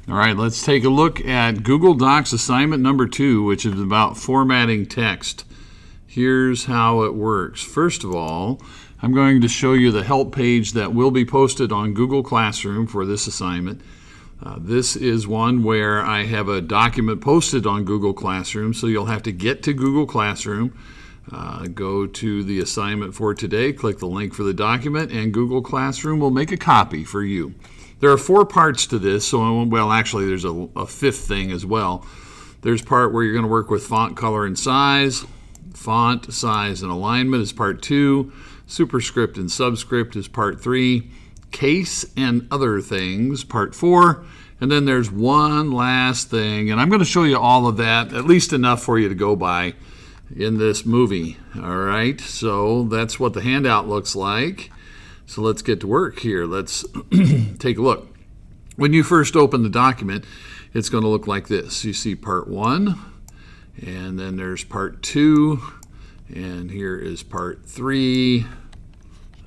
All right, let's take a look at Google Docs assignment number 2, which is about formatting text. Here's how it works. First of all, I'm going to show you the help page that will be posted on Google Classroom for this assignment. This is one where I have a document posted on Google Classroom, so you'll have to get to Google Classroom, go to the assignment for today, click the link for the document, and Google Classroom will make a copy for you. There are 4 parts to this, well, actually there's a 5th thing as well. There's part where you're going to work with font color and size. Font, size, and alignment is part 2. Superscript and Subscript is part 3. Case and other things, part 4. And then there's one last thing, and I'm going to show you all of that, at least enough for you to go by in this movie. All right, so that's what the handout looks like. So let's get to work here. Let's take a look. When you first open the document, it's going to look like this. You see part 1, and then there's part 2, and here is part 3,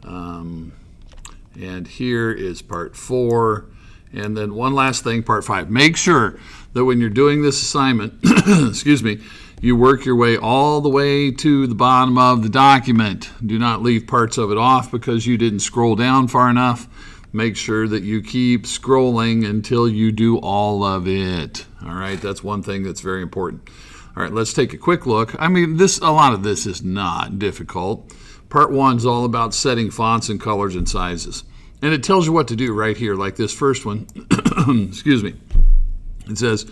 and here is part 4, and then one last thing, part 5. Make sure that when you're doing this assignment, excuse me, you work your way all the way to the bottom of the document. Do not leave parts of it off because you didn't scroll down far enough. Make sure that you keep scrolling until you do all of it. All right, that's one thing that's very important. All right, let's take a quick look. I mean, a lot of this is not difficult. Part 1 is all about setting fonts and colors and sizes. And it tells you what to do right here, like this first one. Excuse me. It says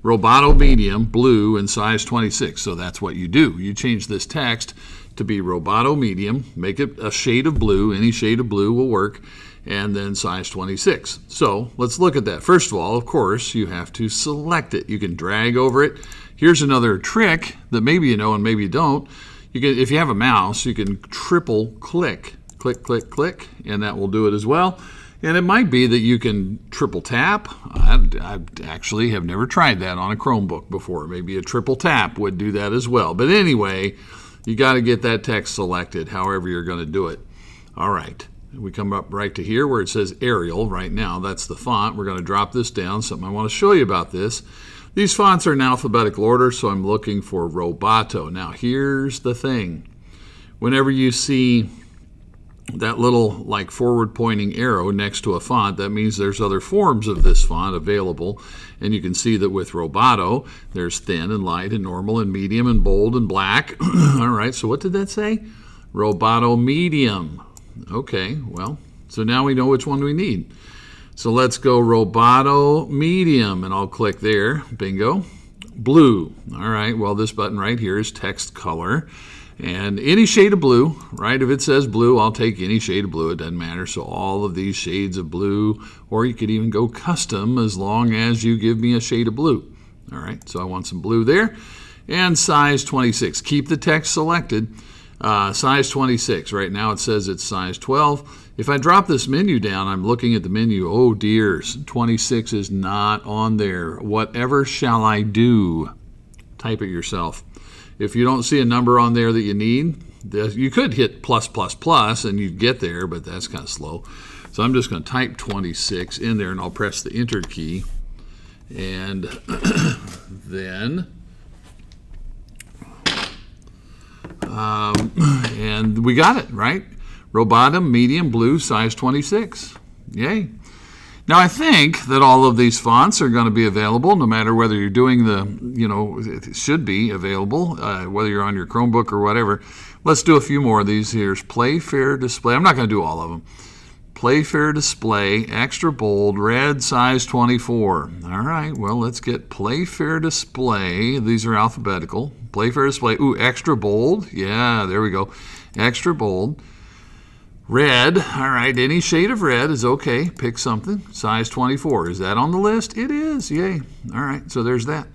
Roboto medium, blue, and size 26. So that's what you do. You change this text to be Roboto medium, make it a shade of blue. Any shade of blue will work. And then size 26. So let's look at that. First of all, of course, you have to select it. You can drag over it. Here's another trick that maybe you know and maybe you don't. You can, if you have a mouse, you can triple click. Click, click, click, and that will do it as well. And it might be that you can triple tap. I actually have never tried that on a Chromebook before. Maybe a triple tap would do that as well. But anyway, you got to get that text selected however you're going to do it. All right. We come up right to here where it says Arial right now. That's the font. We're going to drop this down. Something I want to show you about this. These fonts are in alphabetical order, so I'm looking for Roboto. Now, here's the thing. Whenever you see that little like forward pointing arrow next to a font, that means there's other forms of this font available. And you can see that with Roboto, there's thin and light and normal and medium and bold and black. All right, so what did that say? Roboto medium. Okay, well, so now we know which one we need. So let's go Roboto medium, and I'll click there. Bingo. Blue. All right, well, this button right here is text color. And any shade of blue, right? If it says blue, I'll take any shade of blue. It doesn't matter. So all of these shades of blue, or you could even go custom as long as you give me a shade of blue. All right, so I want some blue there. And size 26. Keep the text selected. Size 26. Right now it says it's size 12. If I drop this menu down, I'm looking at the menu. Oh, dears. 26 is not on there. Whatever shall I do? Type it yourself. If you don't see a number on there that you need, you could hit plus, plus, plus, and you'd get there, but that's kind of slow. So I'm just going to type 26 in there, and I'll press the Enter key. And then... and we got it, right? Roboto medium blue, size 26. Yay. Now, I think that all of these fonts are going to be available no matter whether you're doing it should be available, whether you're on your Chromebook or whatever. Let's do a few more of these. Here's Playfair Display. I'm not going to do all of them. Playfair Display, extra bold, red, size 24. All right, well, let's get Playfair Display. These are alphabetical. Playfair Display. Ooh, extra bold. Yeah, there we go. Extra bold. Red. All right, any shade of red is okay. Pick something. Size 24. Is that on the list? It is. Yay. All right, so there's that.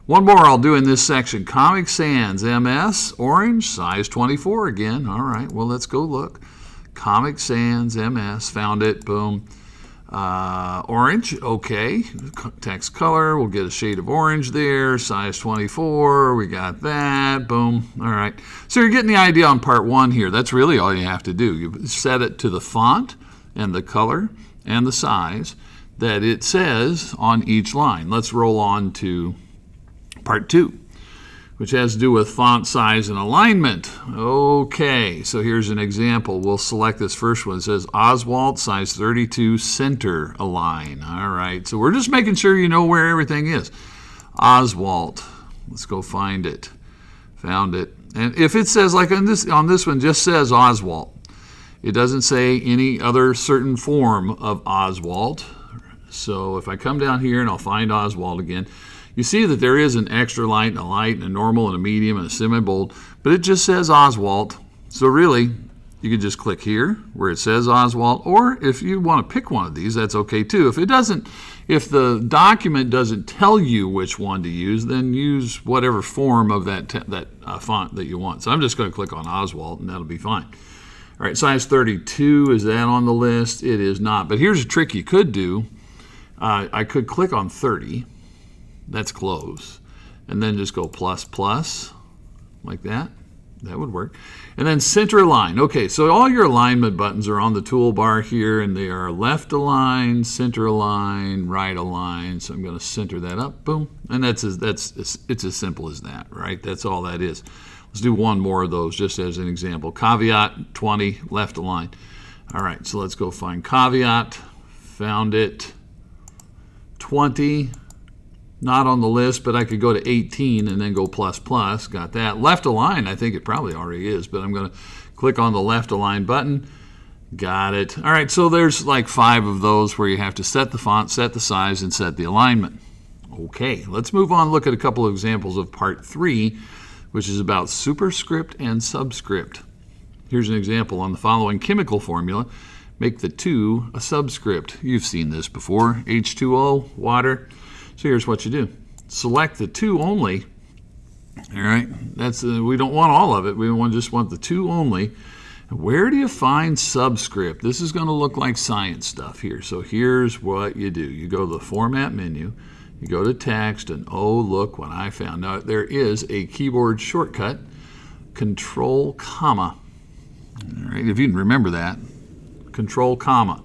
One more I'll do in this section. Comic Sans MS, orange, size 24 again. All right, well, let's go look. Comic Sans MS, found it, boom. Orange, okay. Text color, we'll get a shade of orange there. Size 24, we got that, boom. All right, so you're getting the idea on part 1 here. That's really all you have to do. You set it to the font and the color and the size. that it says on each line. Let's roll on to part 2, which has to do with font size and alignment. Okay, so here's an example. We'll select this first one. It says Oswald, size 32, center align. All right, so we're just making sure you know where everything is. Oswald, let's go find it. Found it. And if it says, like on this one, just says Oswald. It doesn't say any other certain form of Oswald. So if I come down here and I'll find Oswald again, you see that there is an extra light and a light and a normal and a medium and a semi-bold, but it just says Oswald. So really, you can just click here where it says Oswald, or if you want to pick one of these, that's okay too. If the document doesn't tell you which one to use, then use whatever form of that font that you want. So I'm just going to click on Oswald, and that'll be fine. All right, size 32, is that on the list? It is not, but here's a trick you could do. I could click on 30. That's close. And then just go plus, plus, like that. That would work. And then center align. Okay, so all your alignment buttons are on the toolbar here, and they are left align, center align, right align. So I'm going to center that up. Boom. And it's as simple as that, right? That's all that is. Let's do one more of those just as an example. Caveat 20, left align. All right, so let's go find caveat. Found it. 20. Not on the list, but I could go to 18 and then go plus plus. Got that. Left align, I think it probably already is, but I'm going to click on the left align button. Got it. All right, so there's like 5 of those where you have to set the font, set the size, and set the alignment. Okay, let's move on and look at a couple of examples of part 3, which is about superscript and subscript. Here's an example on the following chemical formula. Make the 2 a subscript. You've seen this before. H2O, water. So here's what you do. Select the 2 only. All right, we don't want all of it. We just want the 2 only. Where do you find subscript? This is going to look like science stuff here. So here's what you do. You go to the Format menu. You go to Text, and oh, look what I found. Now, there is a keyboard shortcut, Control, comma. All right, if you can remember that. Control, comma.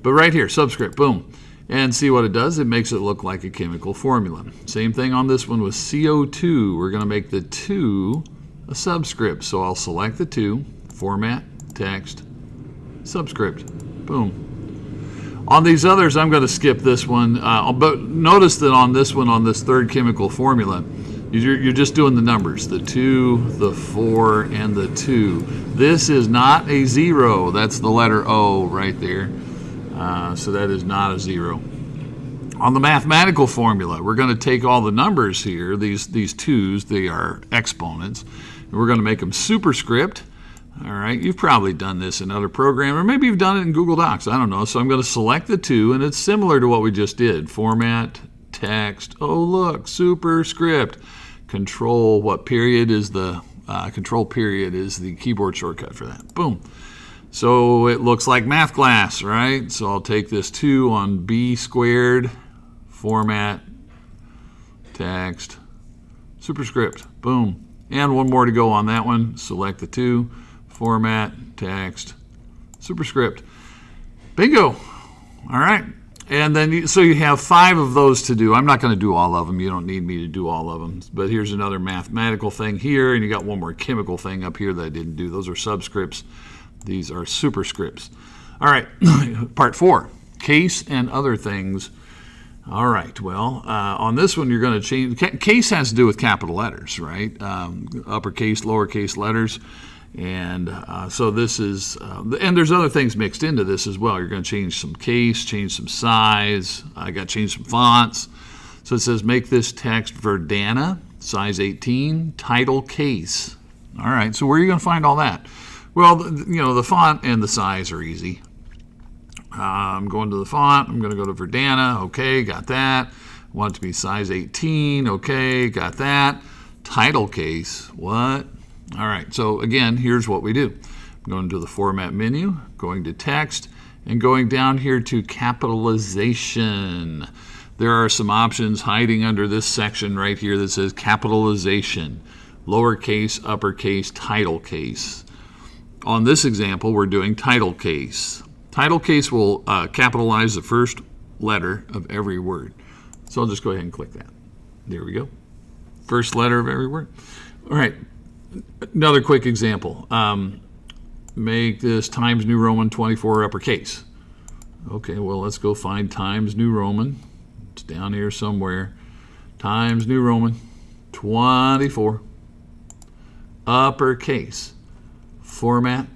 But right here, subscript, boom. And see what it does? It makes it look like a chemical formula. Same thing on this one with CO2. We're going to make the 2 a subscript. So I'll select the 2, Format, Text, Subscript. Boom. On these others, I'm going to skip this one. But notice that on this one, on this third chemical formula, you're just doing the numbers. The 2, the 4, and the 2. This is not a 0. That's the letter O right there. So that is not a 0. On the mathematical formula, we're going to take all the numbers here, these 2's, they are exponents, and we're going to make them superscript. All right, you've probably done this in other programs, or maybe you've done it in Google Docs, I don't know. So I'm going to select the 2, and it's similar to what we just did. Format, text, oh look, superscript. Control, what period is the, control period is the keyboard shortcut for that. Boom. So it looks like math class, right? So I'll take this 2 on B squared, Format, Text, Superscript, boom. And one more to go on that one. Select the 2, Format, Text, Superscript. Bingo. All right. And then, so you have 5 of those to do. I'm not going to do all of them. You don't need me to do all of them. But here's another mathematical thing here, and you got one more chemical thing up here that I didn't do. Those are subscripts. These are superscripts. All right, part 4, case and other things. All right, well, on this one you're going to change. Case has to do with capital letters, right? Uppercase, lowercase letters. And so this is, and there's other things mixed into this as well. You're going to change some case, change some size. I got to change some fonts. So it says make this text Verdana, size 18, title case. All right, so where are you going to find all that? Well, you know, the font and the size are easy. I'm going to the font. I'm going to go to Verdana. Okay, got that. Want it to be size 18. Okay, got that. Title case. What? All right, so again, here's what we do. I'm going to the Format menu, going to Text, and going down here to Capitalization. There are some options hiding under this section right here that says Capitalization, lowercase, uppercase, title case. On this example, we're doing title case. Title case will capitalize the first letter of every word. So I'll just go ahead and click that. There we go. First letter of every word. All right, another quick example. Make this Times New Roman 24 uppercase. Okay, well, let's go find Times New Roman. It's down here somewhere. Times New Roman 24 uppercase. Format,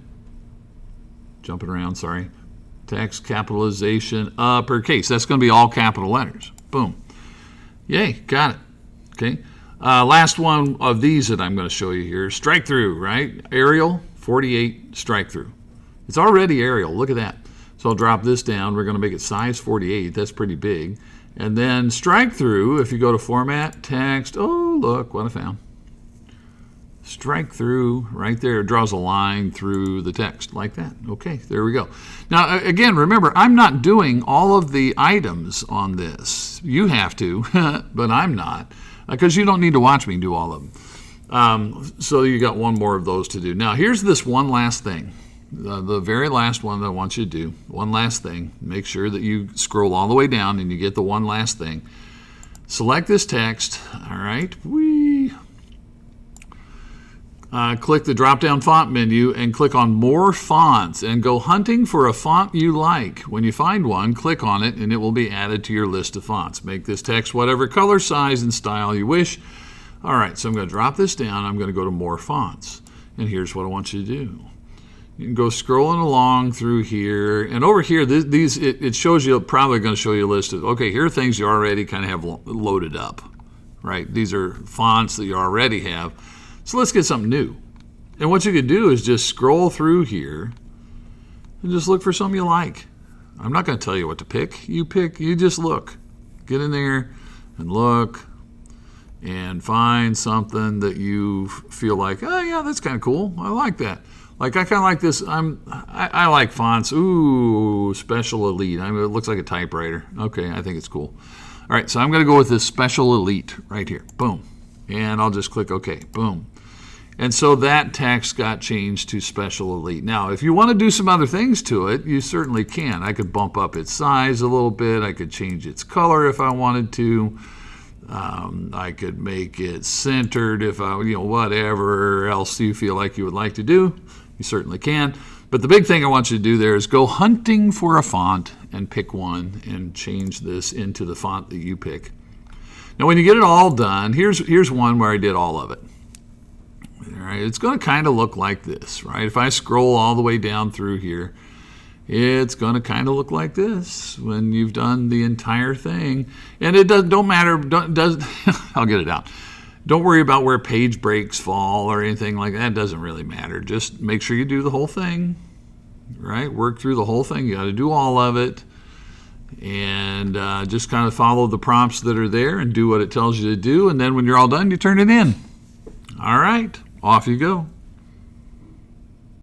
jumping around, sorry. Text capitalization uppercase. That's going to be all capital letters. Boom. Yay, got it. Okay. Last one of these that I'm going to show you here. Strike through, right? Arial, 48, strike through. It's already Arial. Look at that. So I'll drop this down. We're going to make it size 48. That's pretty big. And then strike through, if you go to Format, Text, oh, look what I found. Strike through right there. It draws a line through the text like that. Okay, there we go. Now, again, remember, I'm not doing all of the items on this. You have to, but I'm not, because you don't need to watch me do all of them. So you got one more of those to do. Now, here's this one last thing. The very last one that I want you to do. One last thing. Make sure that you scroll all the way down and you get the one last thing. Select this text. All right. Click the drop-down font menu and click on More Fonts and go hunting for a font you like. When you find one, click on it and it will be added to your list of fonts. Make this text whatever color, size, and style you wish. All right, so I'm going to drop this down. I'm going to go to More Fonts. And here's what I want you to do. You can go scrolling along through here. And over here, it shows you, probably going to show you a list of, okay, here are things you already kind of have loaded up, right? These are fonts that you already have. So let's get something new. And what you can do is just scroll through here and just look for something you like. I'm not going to tell you what to pick. You just look. Get in there and look and find something that you feel like, oh yeah, that's kind of cool. I like that. Like I kind of like this. I like fonts. Ooh, Special Elite. I mean, it looks like a typewriter. Okay, I think it's cool. All right, so I'm going to go with this Special Elite right here. Boom. And I'll just click OK. Boom. And so that text got changed to Special Elite. Now, if you want to do some other things to it, you certainly can. I could bump up its size a little bit. I could change its color if I wanted to. I could make it centered if I, whatever else you feel like you would like to do. You certainly can. But the big thing I want you to do there is go hunting for a font and pick one and change this into the font that you pick. Now, when you get it all done, here's one where I did all of it. All right, it's going to kind of look like this, right? If I scroll all the way down through here, it's going to kind of look like this when you've done the entire thing. And it don't matter. I'll get it out. Don't worry about where page breaks fall or anything like that. It doesn't really matter. Just make sure you do the whole thing, right? Work through the whole thing. You got to do all of it. And just kind of follow the prompts that are there and do what it tells you to do. And then when you're all done, you turn it in. All right, off you go.